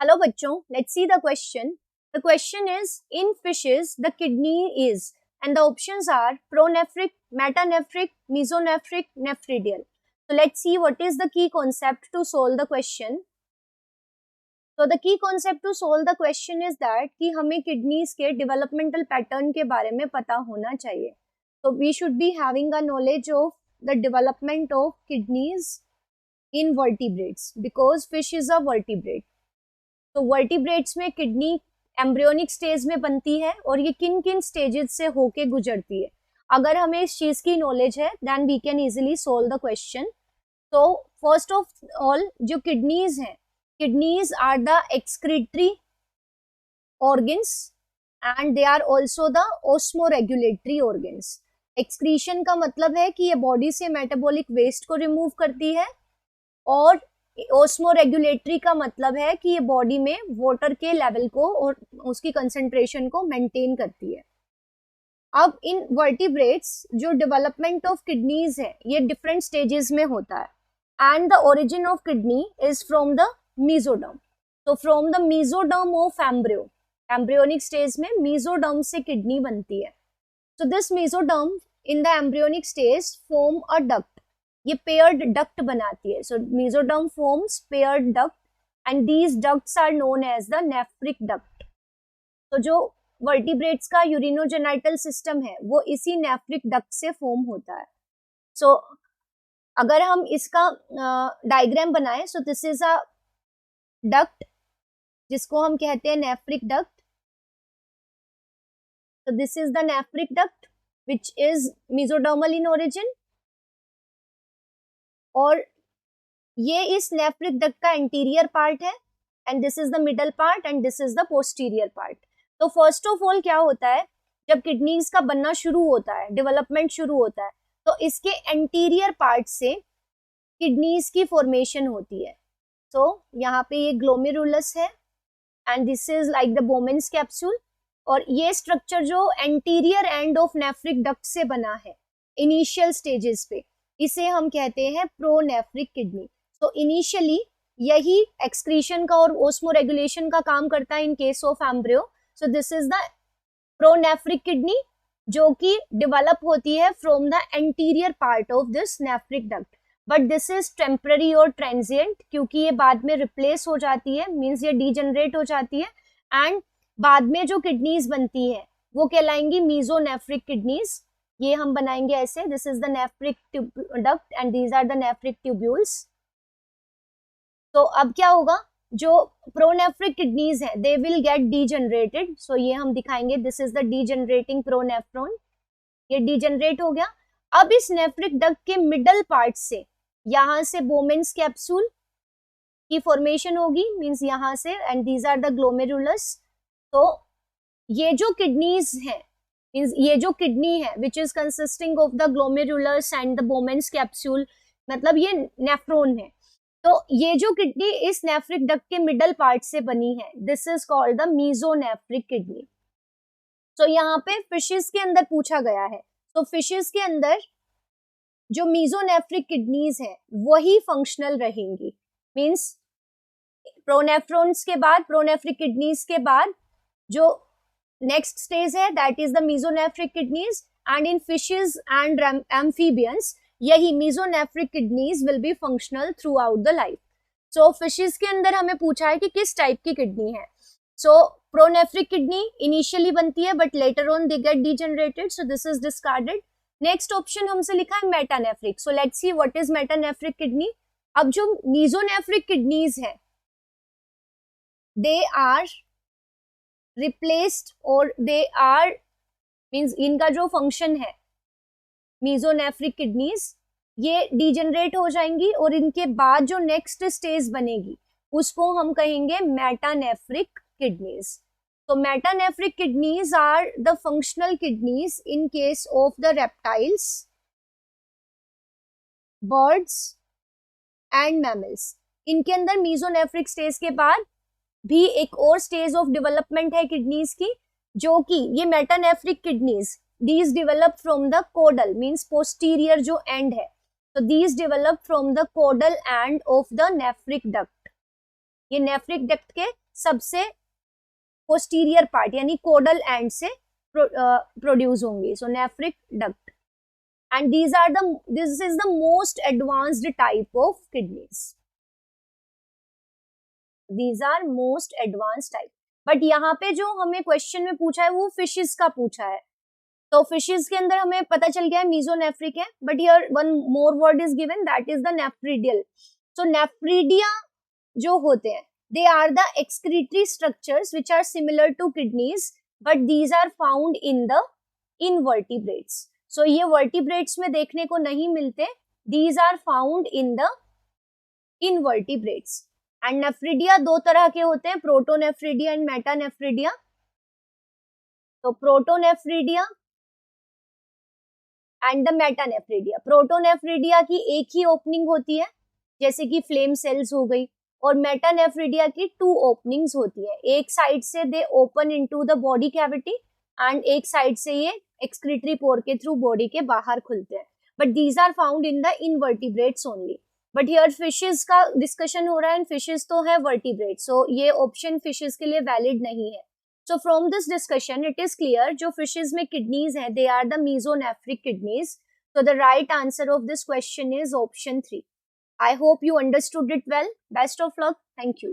Hello bachcho, let's see the question. The question is, in fishes, the kidney is, and the options are pronephric, metanephric, mesonephric, nephridial. So let's see what is the key concept to solve the question. So the key concept to solve the question is that कि हमें kidneys के developmental pattern के बारे में पता होना चाहिए. So we should be having a knowledge of the development of kidneys in vertebrates because fish is a vertebrate. तो वर्टिब्रेट्स में किडनी एम्ब्रियोनिक स्टेज में बनती है और ये किन किन स्टेजेस से होके गुजरती है. अगर हमें इस चीज की नॉलेज है then we can easily solve the question. तो फर्स्ट ऑफ ऑल जो किडनीज हैं, kidneys are the excretory organs and they are also the osmoregulatory organs. Excretion का मतलब है कि ये बॉडी से मेटाबॉलिक वेस्ट को रिमूव करती है और ऑस्मोरेगुलेटरी का मतलब है कि ये बॉडी में वाटर के लेवल को और उसकी कंसंट्रेशन को मेंटेन करती है. अब इन वर्टिब्रेट्स जो डेवलपमेंट ऑफ किडनीज है ये डिफरेंट स्टेजेस में होता है and the origin of kidney is from the mesoderm. तो from the mesoderm of embryo, embryonic stage में मेसोडर्म से किडनी बनती है. So this mesoderm in the embryonic stage form a duct. ये पेयर्ड डक्ट बनाती है. So mesoderm forms paired duct and these ducts are known as the nephric duct. तो जो vertebrates का यूरिनोजेनाइटल सिस्टम है वो इसी नेफ्रिक डक्ट से फॉर्म होता है. सो अगर हम इसका डायग्राम बनाएं, so this is a duct जिसको हम कहते हैं nephric duct. so this is the nephric duct which is mesodermal in origin और ये इस नेफ्रिक डक्ट का इंटीरियर पार्ट है and this is the middle part and this is the posterior part. तो फर्स्ट ऑफ ऑल क्या होता है, जब किडनीज का बनना शुरू होता है, डेवलपमेंट शुरू होता है, तो इसके एंटीरियर पार्ट से किडनीज की फॉर्मेशन होती है. तो यहाँ पे ये ग्लोमेरुलस है and this is like the Bowman's capsule और ये स्ट्रक्चर जो anterior end of nephric duct से बना है इनिशियल स्टेजेस पे, इसे हम कहते हैं प्रोनेफ्रिक किडनी. तो इनिशियली यही एक्सक्रीशन का और ऑस्मोरेगुलेशन का काम करता है इन case of embryo. So this is the pronephric kidney जो कि डेवलप होती है from the anterior part of this nephric duct. But this is temporary और ट्रांजिएंट क्योंकि ये बाद में रिप्लेस हो जाती है, मीन्स ये डीजनरेट हो जाती है एंड बाद में जो किडनीज बनती है वो कहलाएंगी मीजोनेफ्रिक किडनीज. ये हम बनाएंगे ऐसे, this is the nephric duct and these are the nephric tubules. तो अब क्या होगा, जो प्रोनेफ्रिक किडनीज है they will get degenerated. So ये हम दिखाएंगे, this is the degenerating pronephron. ये डीजनरेट हो गया. अब इस नेफ्रिक डक्ट के मिडल पार्ट से यहाँ से बोमेन्स कैप्सूल की फॉर्मेशन होगी, मीन्स यहाँ से, and these are the glomerulus. तो ये जो किडनीज है, ये जो किडनी है which is consisting of the glomerulus and the Bowman's capsule, मतलब ये नेफ्रॉन है. तो ये जो किडनी इस नेफ्रिक डक्ट के मिडल पार्ट से बनी है, this is called the mesonephric kidney. तो यहाँ पे फिशेस के अंदर पूछा गया है, तो फिशेस के अंदर जो मीजोनेफ्रिक किडनीज है वही फंक्शनल रहेंगी. मीन्स प्रोनेफ्रॉन्स के बाद, प्रोनेफ्रिक किडनीज के बाद जो नेक्स्ट स्टेज है that is the mesonephric kidneys and in fishes and amphibians यही mesonephric kidneys will be functional throughout the life. So fishes के अंदर हमें पूछा है कि किस टाइप की किडनी है. सो प्रोनेफ्रिक किडनी इनिशियली बनती है but later on they get degenerated, so this is discarded. Next option हमसे लिखा है metanephric. So let's see what is metanephric kidney. अब जो मीजोनेफ्रिक किडनीज है दे आर रिप्लेस्ड और दे आर मीन्स इनका जो फंक्शन है मीजोनेफ्रिक किडनीज ये डीजनरेट हो जाएंगी और इनके बाद जो नेक्स्ट स्टेज बनेगी उसको हम कहेंगे मेटानेफ्रिक किडनीज. तो metanephric kidneys are the functional kidneys in case of the reptiles, birds and mammals. इनके अंदर मीजोनेफ्रिक स्टेज के बाद भी एक और स्टेज ऑफ डेवलपमेंट है किडनीज की, जो कि ये metanephric kidneys these develop from the caudal means posterior जो end है, so these develop from the caudal end of the nephric duct. ये नेफ्रिक डक्ट के सबसे पोस्टीरियर पार्ट यानी कोडल एंड से प्रोड्यूस होंगी. So nephric duct, and this is the most advanced type of kidneys. These are most advanced type. But यहाँ पे जो हमें क्वेश्चन में पूछा है वो फिशेस का पूछा है. तो फिशेस के अंदर हमें पता चल गया है मीजोनेफ्रिक है, but here one more word is given, that is the nephridial. So nephridia जो होते हैं, they are the excretory structures which are similar to kidneys, but these are found in the invertebrates. So ये vertebrates में देखने को नहीं मिलते. These are found in the invertebrates. And nephridia दो तरह के होते हैं, protonephridia and metanephridia. तो protonephridia and the metanephridia. protonephridia की एक ही ओपनिंग होती है, जैसे कि फ्लेम सेल्स हो गई, और मेटानेफ्रिडिया की 2 ओपनिंग्स होती है. एक साइड से दे open into the body cavity and एक साइड से ये एक्सक्रीटरी पोर के थ्रू बॉडी के बाहर खुलते हैं. But these are found in the invertebrates only. But here fishes का डिस्कशन हो रहा है, एंड फिशेस तो है वर्टिब्रेट, सो ये ऑप्शन फिशेस के लिए वैलिड नहीं है. So from this discussion it is clear, जो फिशेस में किडनीज है they are the mesonephric kidneys. So the right answer of this question is option 3. I hope you understood it well. Best of luck. Thank you.